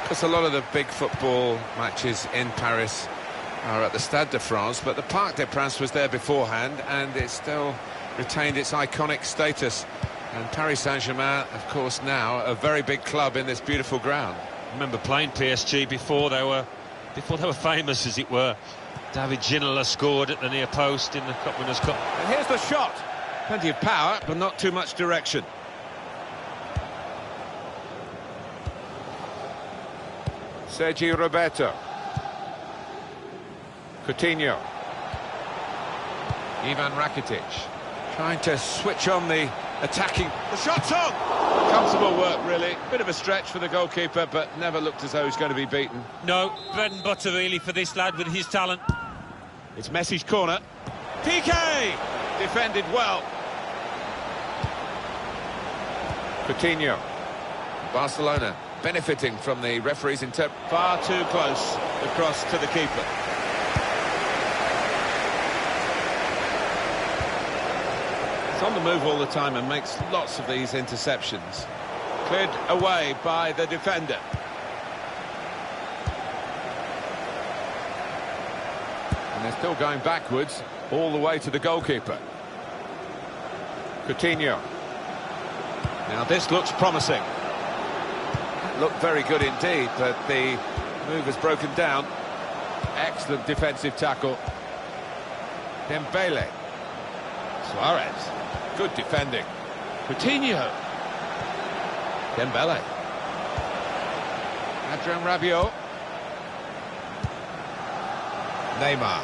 Because a lot of the big football matches in Paris are at the Stade de France, but the Parc des Princes was there beforehand, and it still retained its iconic status. And Paris Saint-Germain, of course, now a very big club in this beautiful ground. I remember playing PSG before they were famous, as it were. David Ginola scored at the near post in the Cup Winners' Cup. And here's the shot. Plenty of power, but not too much direction. Sergi Roberto. Coutinho. Ivan Rakitic. Trying to switch on the attacking. The shot's on! Comfortable work, really. Bit of a stretch for the goalkeeper, but never looked as though he's going to be beaten. No, bread and butter, really, for this lad with his talent. It's Messi's corner. PK! Defended well. Coutinho. Barcelona benefiting from the referee's interpretation. Far too close across to the keeper. It's on the move all the time and makes lots of these interceptions. Cleared away by the defender. And they're still going backwards all the way to the goalkeeper. Coutinho. Now this looks promising. Looked very good indeed, but the move has broken down. Excellent defensive tackle. Dembele. Suarez. Good defending. Coutinho. Dembele. Adrien Rabiot. Neymar.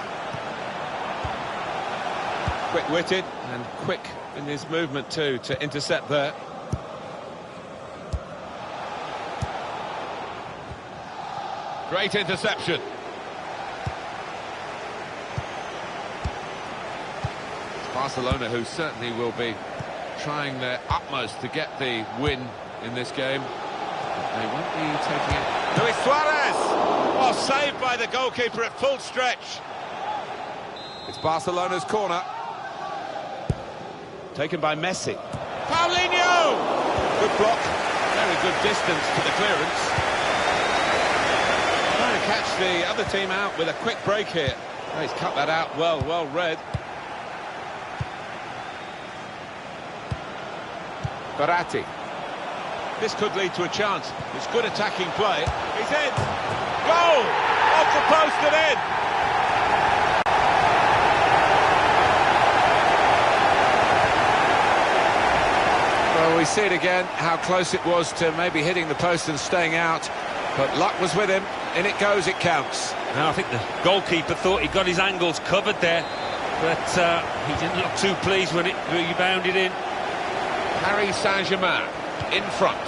Quick-witted and quick in his movement too to intercept there. Great interception. It's Barcelona who certainly will be trying their utmost to get the win in this game. They won't be taking it. Luis Suarez! Oh, saved by the goalkeeper at full stretch. It's Barcelona's corner. Taken by Messi. Paulinho! Good block. Very good distance to the clearance. Trying to catch the other team out with a quick break here. Oh, he's cut that out well read. Verratti. This could lead to a chance. It's good attacking play. He's in. Goal! Off the post and in. Well, we see it again, how close it was to maybe hitting the post and staying out. But luck was with him. In it goes, it counts. Now, I think the goalkeeper thought he got his angles covered there, but he didn't look too pleased when it rebounded in. Paris Saint-Germain in front.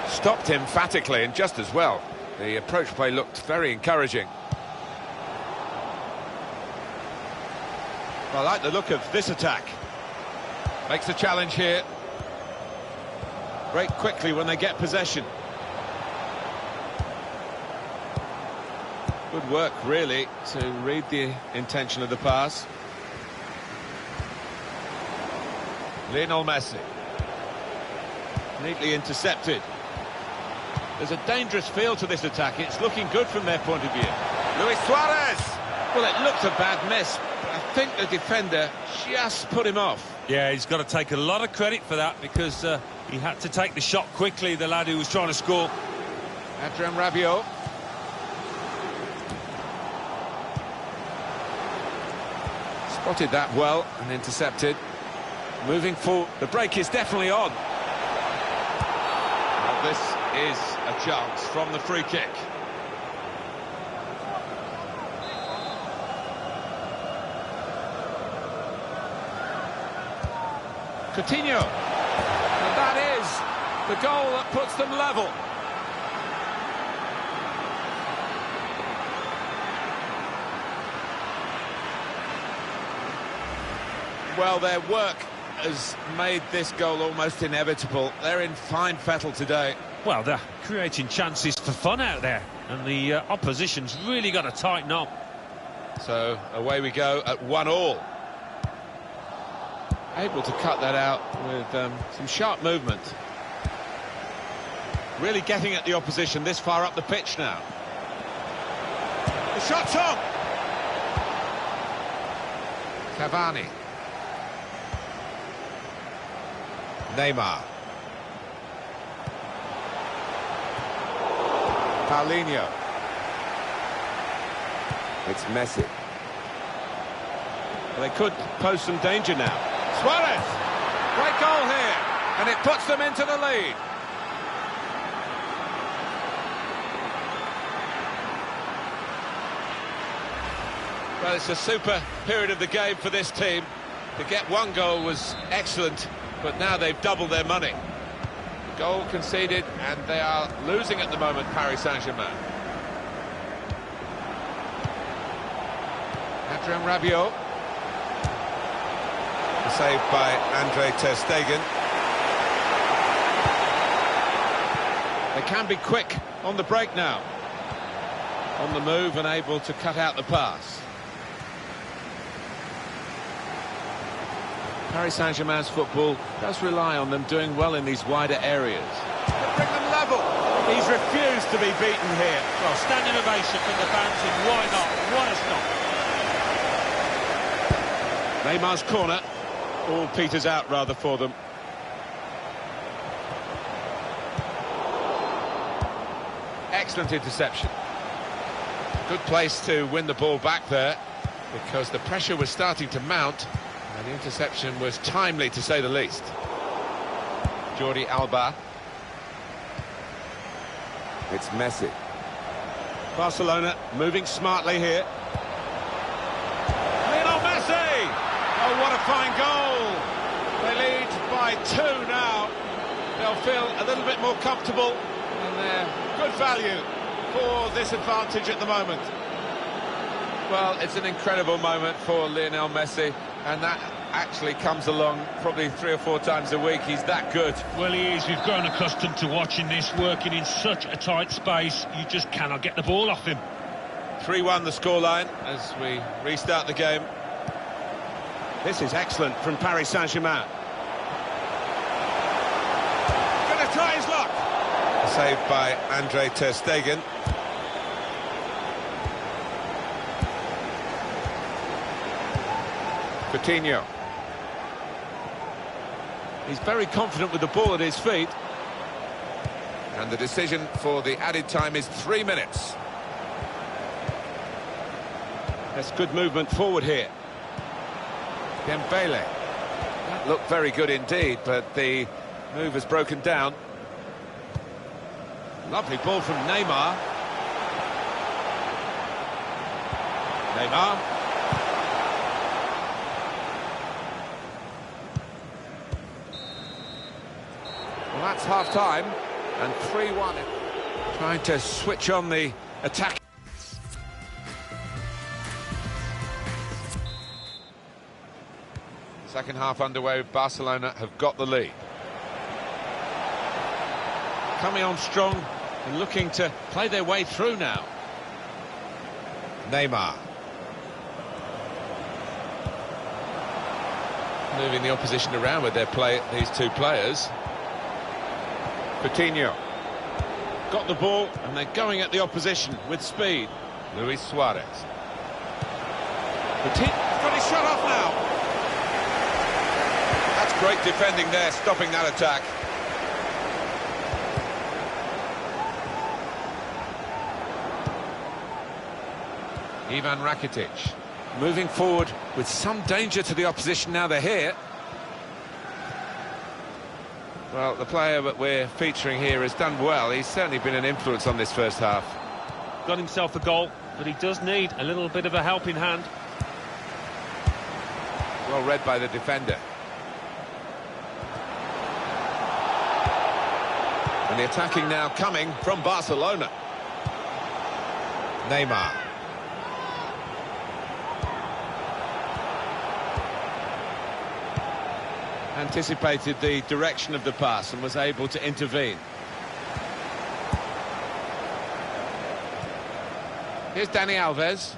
Stopped emphatically and just as well. The approach play looked very encouraging. I like the look of this attack. Makes a challenge here. Break quickly when they get possession. Good work, really, to read the intention of the pass. Lionel Messi. Neatly intercepted. There's a dangerous feel to this attack. It's looking good from their point of view. Luis Suarez! Well, it looked a bad miss, but I think the defender just put him off. Yeah, he's got to take a lot of credit for that, because he had to take the shot quickly, the lad who was trying to score. Adrien Rabiot. Spotted that well and intercepted. Moving forward, the break is definitely on. Well, this is a chance from the free kick. Coutinho. And that is the goal that puts them level. Well, their work has made this goal almost inevitable. They're in fine fettle today. Well, they're creating chances for fun out there, and the opposition's really got to tighten up. So away we go at 1-1. Able to cut that out with some sharp movement. Really getting at the opposition this far up the pitch now. The shot's on! Cavani. Neymar. Paulinho. It's Messi. Well, they could pose some danger now. Suarez! Great goal here, and it puts them into the lead. Well, it's a super period of the game for this team. To get one goal was excellent, but now they've doubled their money. Goal conceded, and they are losing at the moment, Paris Saint-Germain. Adrien Rabiot. Saved by Andre ter Stegen. They can be quick on the break now. On the move and able to cut out the pass. Paris Saint-Germain's football does rely on them doing well in these wider areas. They bring them level. He's refused to be beaten here. Well, standing ovation from the fans, and why not? Why not? Neymar's corner. All peters out rather for them. Excellent interception. Good place to win the ball back there, because the pressure was starting to mount, and the interception was timely to say the least. Jordi Alba. It's Messi. Barcelona moving smartly here. Lionel Messi! Oh, what a fine goal! They lead by 2 now. They'll feel a little bit more comfortable, and they're good value for this advantage at the moment. Well, it's an incredible moment for Lionel Messi, and that actually comes along probably 3 or 4 times a week. He's that good. Well, he is. We've grown accustomed to watching this, working in such a tight space. You just cannot get the ball off him. 3-1 the scoreline as we restart the game. This is excellent from Paris Saint-Germain. Gonna try his luck. Saved by Andre ter Stegen. Coutinho. He's very confident with the ball at his feet. And the decision for the added time is 3 minutes. That's good movement forward here. Dembele. That looked very good indeed, but the move has broken down. Lovely ball from Neymar. Neymar. Well, that's half-time, and 3-1. Trying to switch on the attack. Second half underway, Barcelona have got the lead. Coming on strong and looking to play their way through now. Neymar. Moving the opposition around with their play, these 2 players. Coutinho. Got the ball, and they're going at the opposition with speed. Luis Suarez. Coutinho's got his shot off now. That's great defending there, stopping that attack. Ivan Rakitic moving forward with some danger to the opposition now they're here. Well, the player that we're featuring here has done well. He's certainly been an influence on this first half. Got himself a goal, but he does need a little bit of a helping hand. Well read by the defender. And the attacking now coming from Barcelona. Neymar. Anticipated the direction of the pass and was able to intervene. Here's Dani Alves.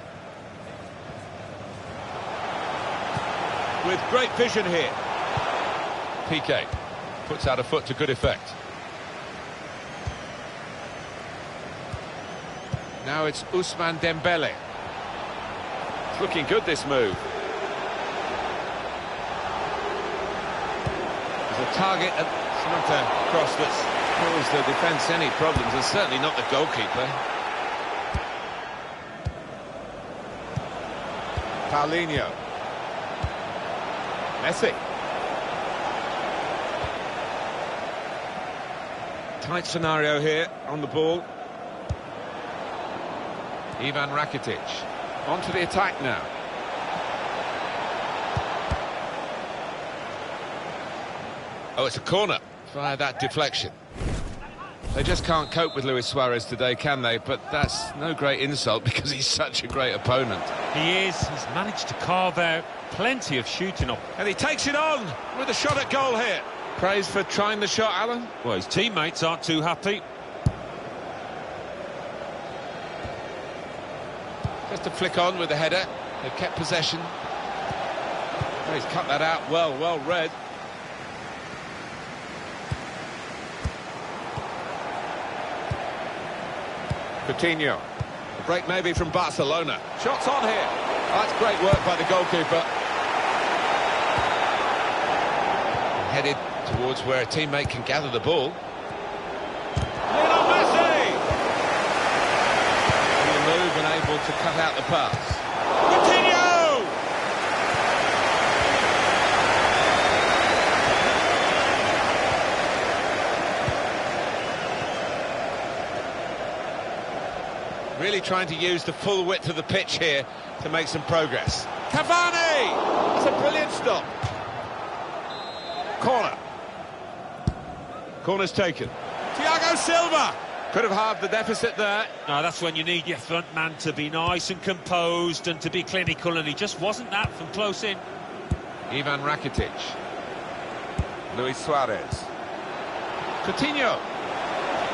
With great vision here. Piqué puts out a foot to good effect. Now it's Ousmane Dembele. It's looking good, this move. There's a target, it's not a cross that's caused the defence any problems, and certainly not the goalkeeper. Paulinho. Messi. Tight scenario here on the ball. Ivan Rakitic. Onto the attack now. Oh, it's a corner via that deflection. They just can't cope with Luis Suarez today, can they? But that's no great insult because he's such a great opponent. He is. He's managed to carve out plenty of shooting up. And he takes it on with a shot at goal here. Praise for trying the shot, Alan. Well, his teammates aren't too happy. Just a flick on with the header. They've kept possession. Oh, he's cut that out well read. Coutinho. A break maybe from Barcelona. Shots on here. Oh, that's great work by the goalkeeper. Headed towards where a teammate can gather the ball. Lionel Messi! The move and able to cut out the pass. Coutinho! Really trying to use the full width of the pitch here to make some progress. Cavani! That's a brilliant stop. Corner. Corner's taken. Thiago Silva! Could have halved the deficit there. No, that's when you need your front man to be nice and composed and to be clinical, and he just wasn't that from close in. Ivan Rakitic. Luis Suarez. Coutinho.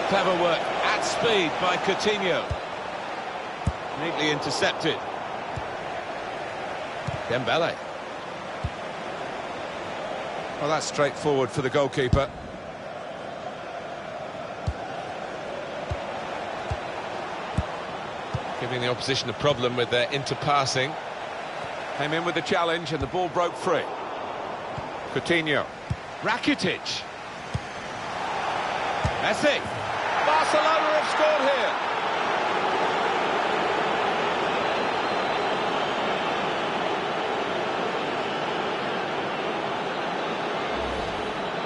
Clever work at speed by Coutinho. Neatly intercepted. Dembele. Well, that's straightforward for the goalkeeper. Giving the opposition a problem with their interpassing. Came in with the challenge and the ball broke free. Coutinho. Rakitic. Messi. Barcelona have scored here.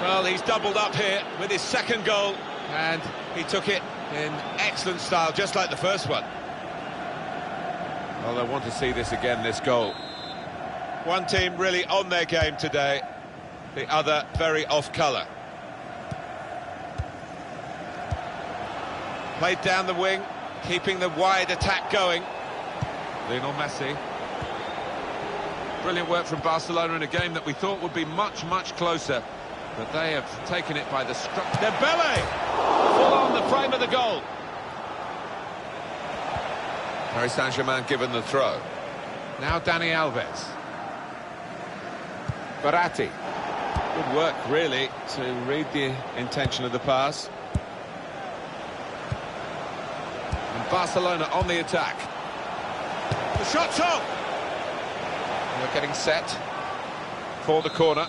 Well, he's doubled up here with his second goal, and he took it in excellent style, just like the first one. Well, they want to see this again, this goal. One team really on their game today, the other very off-colour. Played down the wing, keeping the wide attack going. Lionel Messi. Brilliant work from Barcelona in a game that we thought would be much, much closer. But they have taken it by the structure. Dembele! Full on the frame of the goal. Paris Saint-Germain given the throw. Now Dani Alves. Verratti. Good work, really, to read the intention of the pass. And Barcelona on the attack. The shot's on! And they're getting set for the corner.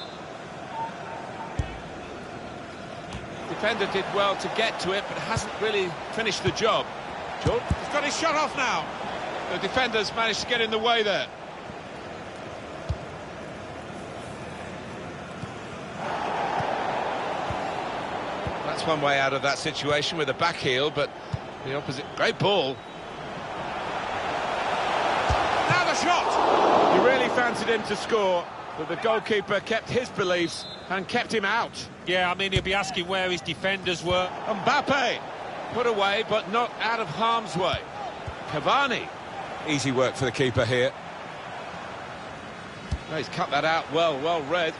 Defender did well to get to it, but hasn't really finished the job. George, he's got his shot off now. The defenders managed to get in the way there. That's one way out of that situation with a back heel, but the opposite... Great ball. Now the shot! He really fancied him to score, but the goalkeeper kept his beliefs and kept him out. Yeah, I mean, he'll be asking where his defenders were. Mbappe, put away, but not out of harm's way. Cavani, easy work for the keeper here. Oh, he's cut that out well read.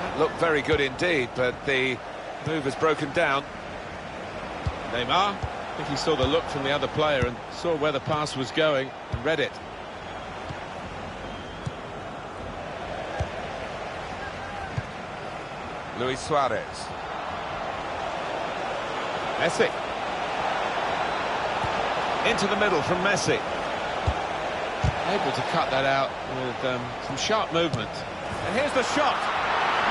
That looked very good indeed, but the move has broken down. Neymar, I think he saw the look from the other player and saw where the pass was going and read it. Luis Suarez. Messi. Into the middle from Messi. Able to cut that out with some sharp movement. And here's the shot.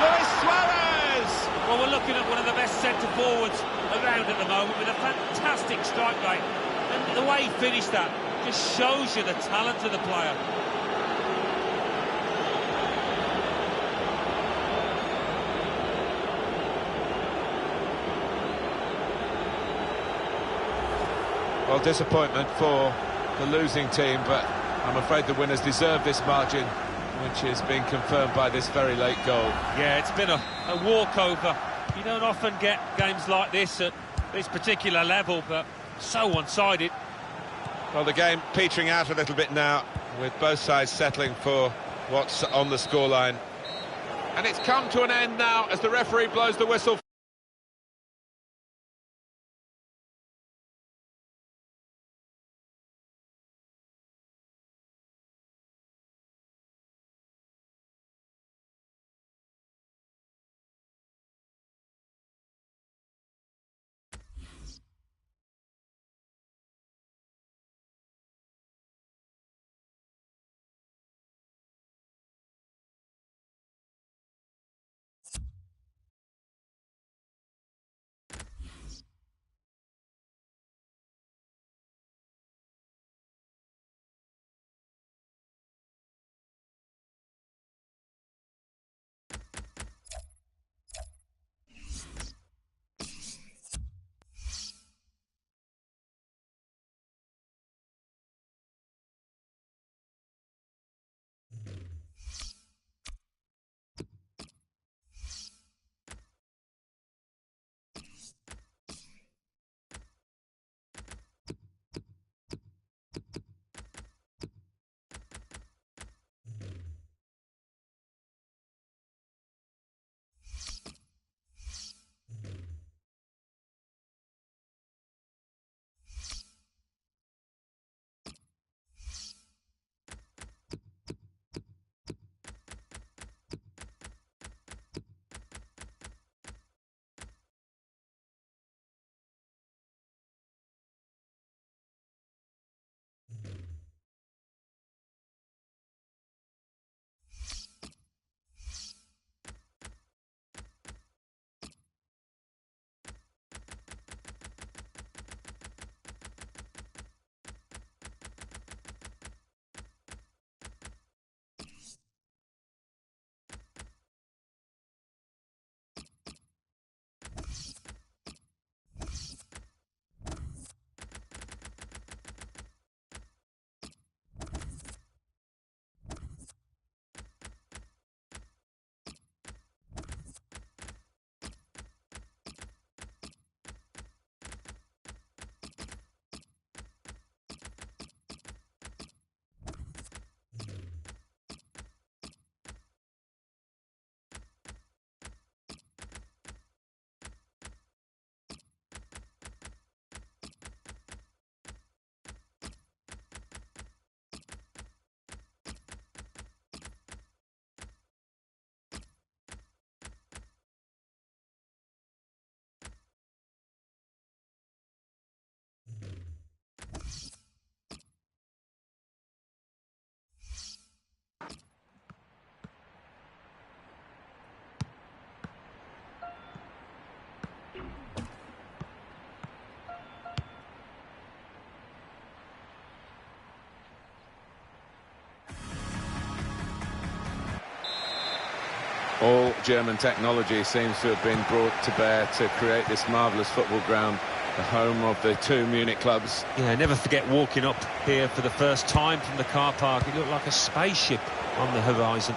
Luis Suarez! Well, we're looking at one of the best centre-forwards around at the moment with a fantastic strike rate. And the way he finished that just shows you the talent of the player. Well, disappointment for the losing team, but I'm afraid the winners deserve this margin, which is being confirmed by this very late goal. Yeah, it's been a walkover. You don't often get games like this at this particular level, but so one-sided. Well, the game petering out a little bit now, with both sides settling for what's on the scoreline. And it's come to an end now as the referee blows the whistle. All German technology seems to have been brought to bear to create this marvellous football ground, the home of the two Munich clubs. Yeah, never forget walking up here for the first time from the car park. It looked like a spaceship on the horizon.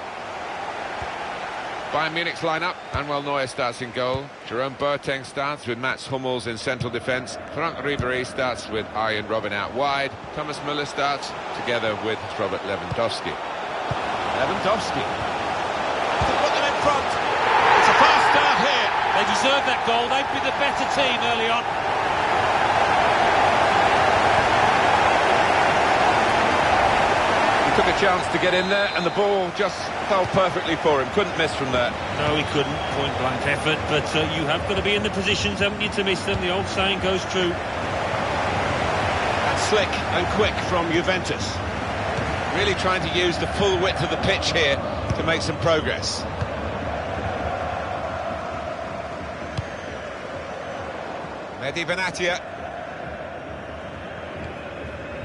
Bayern Munich's lineup: Manuel Neuer starts in goal. Jerome Boateng starts with Mats Hummels in central defence. Frank Ribéry starts with Arjen Robben out wide. Thomas Müller starts together with Robert Lewandowski. Put them in front. It's a fast start here. They deserve that goal. They've been the better team early on. He took a chance to get in there, and the ball just fell perfectly for him. Couldn't miss from there. No, he couldn't. Point-blank effort. But you have got to be in the positions, haven't you, to miss them? The old saying goes true. And Slick and quick from Juventus. Really trying to use the full width of the pitch here to make some progress. Mehdi Benatia.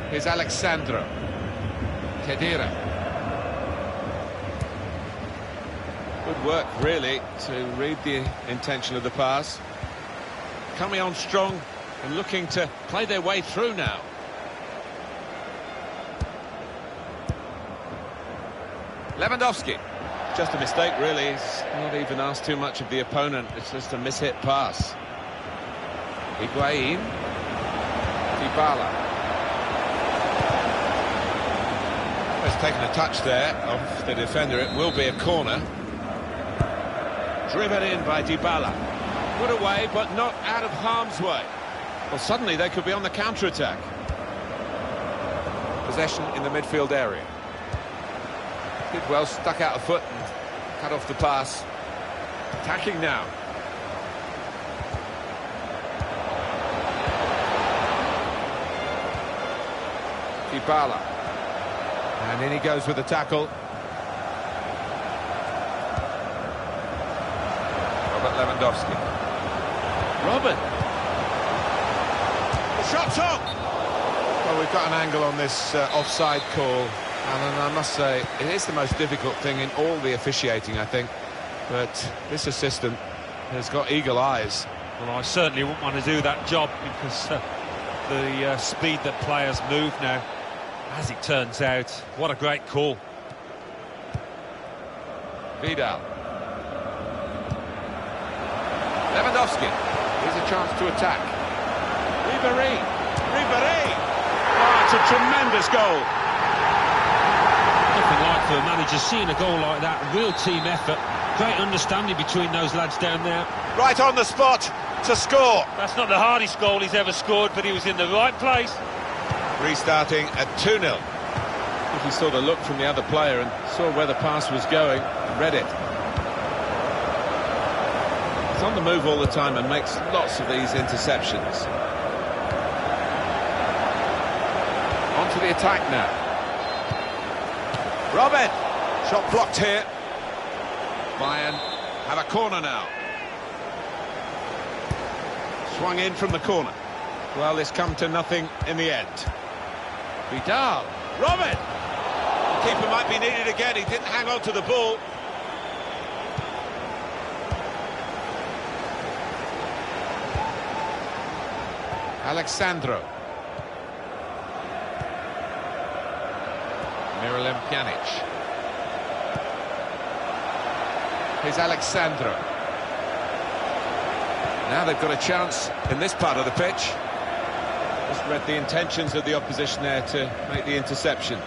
Here's Alexandro. Khedira. Good work, really, to read the intention of the pass. Coming on strong and looking to play their way through now. Lewandowski. Just a mistake, really. He's not even asked too much of the opponent. It's just a mishit pass. Higuain. Dybala. He's taken a touch there off the defender. It will be a corner. Driven in by Dybala. Put away, but not out of harm's way. Well, suddenly they could be on the counter-attack. Possession in the midfield area. Did well, stuck out a foot and cut off the pass. Attacking now. Dybala. And in he goes with the tackle. Robert Lewandowski. Robert. The shot's on! Well, we've got an angle on this offside call. And I must say, it is the most difficult thing in all the officiating, I think. But this assistant has got eagle eyes. Well, I certainly wouldn't want to do that job because the speed that players move now, as it turns out, what a great call. Vidal. Lewandowski. Here's a chance to attack. Ribéry. Oh, it's a tremendous goal. Nothing like for a manager seeing a goal like that. Real team effort. Great understanding between those lads down there. Right on the spot to score. That's not the hardest goal he's ever scored, but he was in the right place. Restarting at 2-0. I think he saw the look from the other player and saw where the pass was going and read it. He's on the move all the time and makes lots of these interceptions. On to the attack now. Robert. Shot blocked here. Bayern have a corner now. Swung in from the corner. Well, it's come to nothing in the end. Vidal. Robert. The keeper might be needed again. He didn't hang on to the ball. Alexandro. Miralem Pjanic. Here's Alexandro. Now they've got a chance in this part of the pitch. Just read the intentions of the opposition there to make the interception.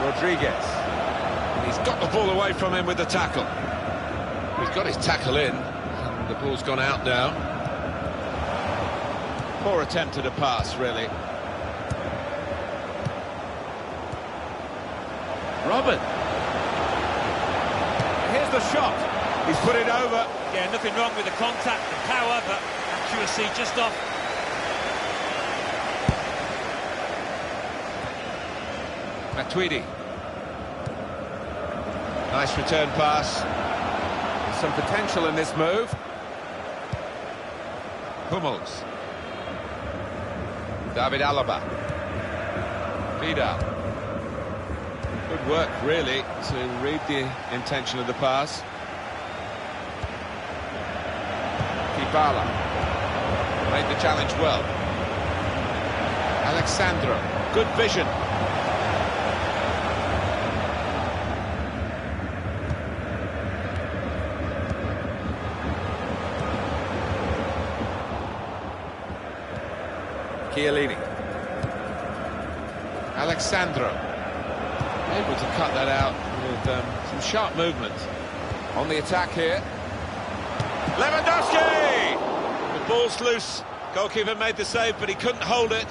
Rodriguez. And he's got the ball away from him with the tackle. He's got his tackle in, and the ball's gone out now. Poor attempt at a pass, really. Robert. Here's the shot. He's put it over. Yeah, nothing wrong with the contact, the power, but accuracy just off. Matuidi. Nice return pass. There's some potential in this move. Hummels. David Alaba. Vidal. Good work, really, to read the intention of the pass. Dybala made the challenge well. Alexandro, good vision. Chiellini. Alexandro. Able to cut that out with some sharp movement. On the attack here. Lewandowski! The ball's loose. Goalkeeper made the save, but he couldn't hold it.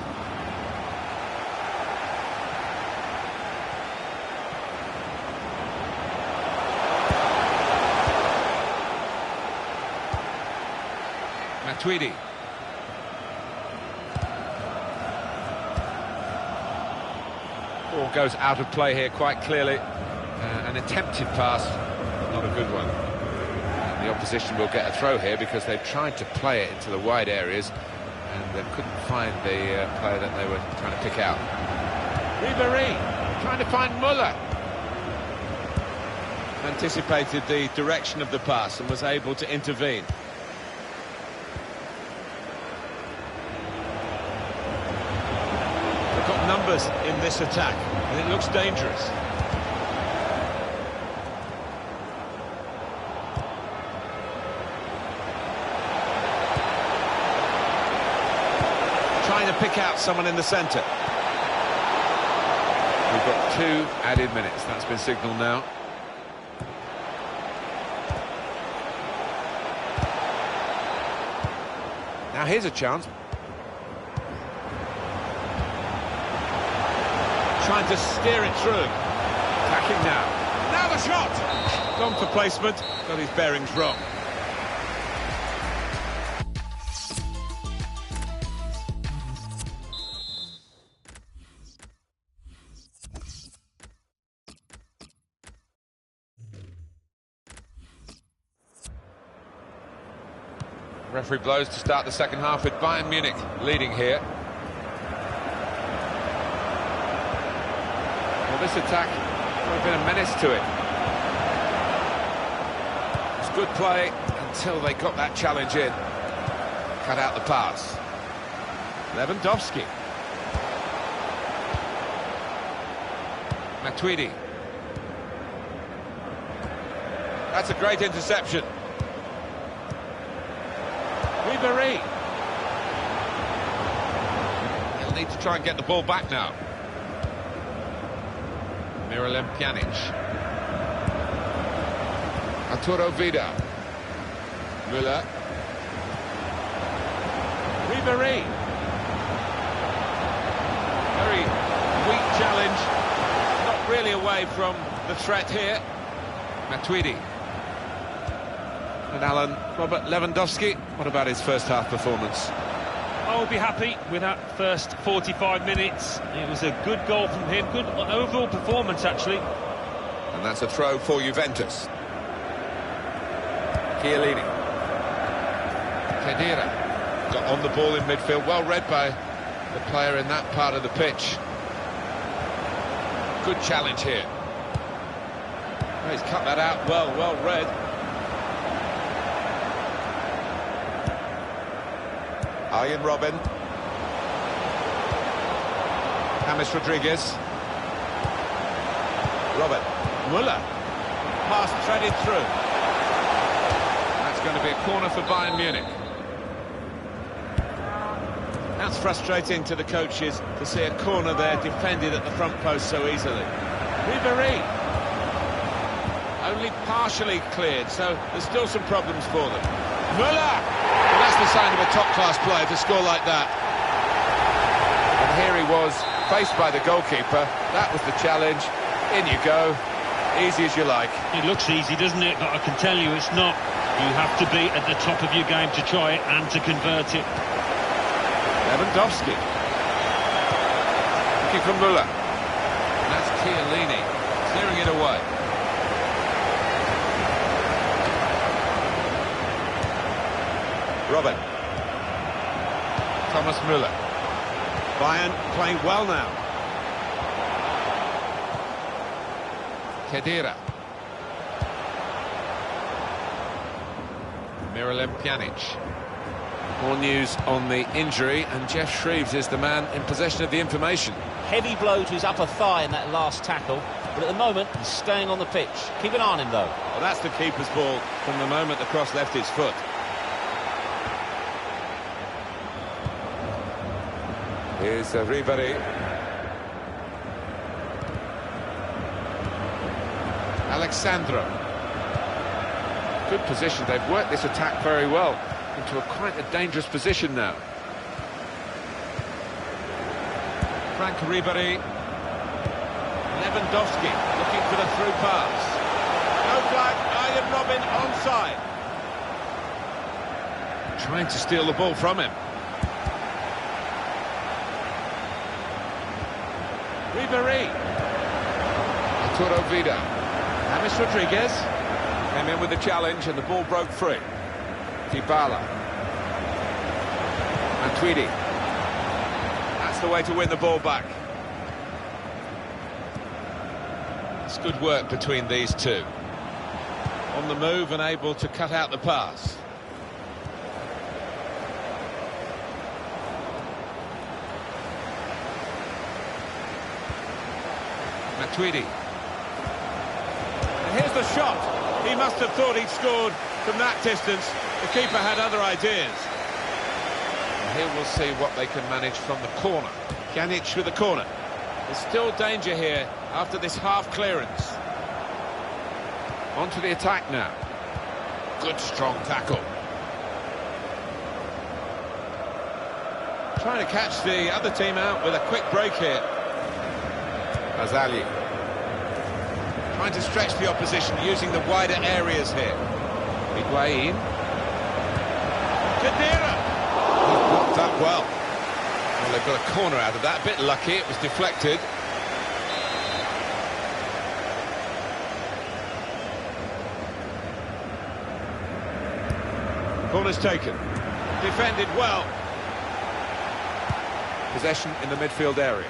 Matuidi. Ball goes out of play here quite clearly. An attempted pass, not a good one. And the opposition will get a throw here because they've tried to play it into the wide areas and they couldn't find the player that they were trying to pick out. Ribéry trying to find Müller. Anticipated the direction of the pass and was able to intervene. They've got numbers in this attack and it looks dangerous. Trying to pick out someone in the centre. We've got 2 added minutes. That's been signalled now. Now here's a chance. Trying to steer it through. Attacking now. Now the shot! Gone for placement. Got his bearings wrong. Referee blows to start the second half with Bayern Munich leading here. Well, this attack would have been a menace to it. It's good play until they got that challenge in. Cut out the pass. Lewandowski. Matuidi. That's a great interception. Ribéry. He'll need to try and get the ball back now. Miralem Pjanic. Arturo Vidal. Müller. Ribéry. Very weak challenge. Not really away from the threat here. Matuidi. And Alan, Robert Lewandowski, what about his first half performance? I will be happy with that first 45 minutes. It was a good goal from him, good overall performance actually. And that's a throw for Juventus. Chiellini. Khedira got on the ball in midfield, well read by the player in that part of the pitch. Good challenge here. Oh, he's cut that out well read. Arjen Robben. James Rodriguez. Robert. Müller. Pass threaded through. That's going to be a corner for Bayern Munich. That's frustrating to the coaches to see a corner there defended at the front post so easily. Ribéry. Only partially cleared, so there's still some problems for them. Müller. Well, that's the sign of a top-class player to score like that. And here he was, faced by the goalkeeper. That was the challenge. In you go. Easy as you like. It looks easy, doesn't it? But I can tell you it's not. You have to be at the top of your game to try it and to convert it. Lewandowski. Looking for Müller. And that's Chiellini clearing it away. Robert. Thomas Müller. Bayern playing well now. Khedira. Miralem Pjanic. More news on the injury, and Jeff Shreves is the man in possession of the information. Heavy blow to his upper thigh in that last tackle, but at the moment he's staying on the pitch. Keep an eye on him though. Well, that's the keeper's ball from the moment the cross left his foot. Here's Ribéry. Alexandro. Good position. They've worked this attack very well into quite a dangerous position now. Frank Ribéry. Lewandowski looking for the through pass. No flag. Arjen Robben onside. Trying to steal the ball from him. Ribéry. Arturo Vidal. James Rodriguez came in with the challenge and the ball broke free. Dybala. And Tweedy. That's the way to win the ball back. It's good work between these two. On the move and able to cut out the pass. Tweedy. And here's the shot. He must have thought he'd scored from that distance. The keeper had other ideas. And here we'll see what they can manage from the corner. Pjanic with the corner. There's still danger here after this half clearance. On to the attack now. Good strong tackle. Trying to catch the other team out with a quick break here. Azali. Trying to stretch the opposition using the wider areas here. Higuain. Khedira. He's blocked that well. Well, they've got a corner out of that. A bit lucky, it was deflected. Corner's taken. Defended well. Possession in the midfield area.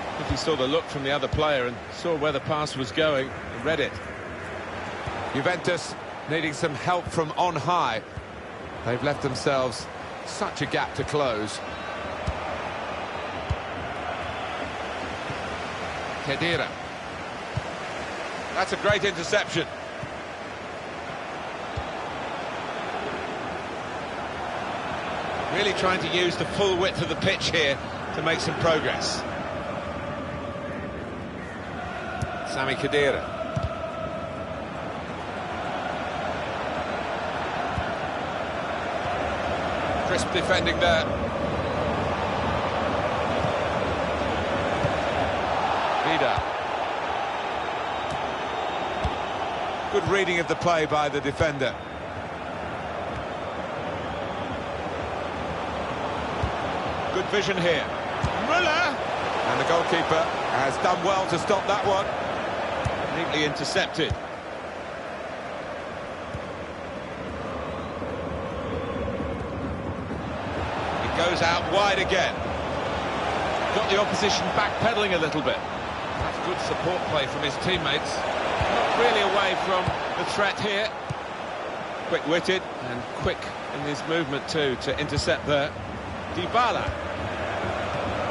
I think he saw the look from the other player and saw where the pass was going and read it. Juventus needing some help from on high. They've left themselves such a gap to close. Khedira. That's a great interception. Really trying to use the full width of the pitch here to make some progress. Sami Khedira. Crisp defending there. Vidal. Good reading of the play by the defender. Good vision here. Müller! And the goalkeeper has done well to stop that one. Neatly intercepted. It goes out wide again. Got the opposition backpedaling a little bit. That's good support play from his teammates. Not really away from the threat here. Quick-witted and quick in his movement too to intercept there. Dybala.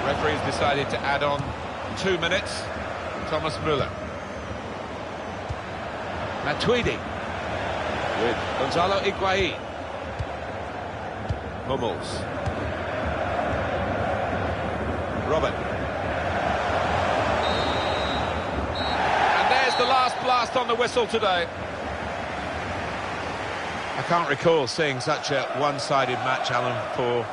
The referee's decided to add on 2 minutes. Thomas Müller. Matuidi with Gonzalo Higuain. Hummels. Robert. And there's the last blast on the whistle today. I can't recall seeing such a one-sided match, Alan, for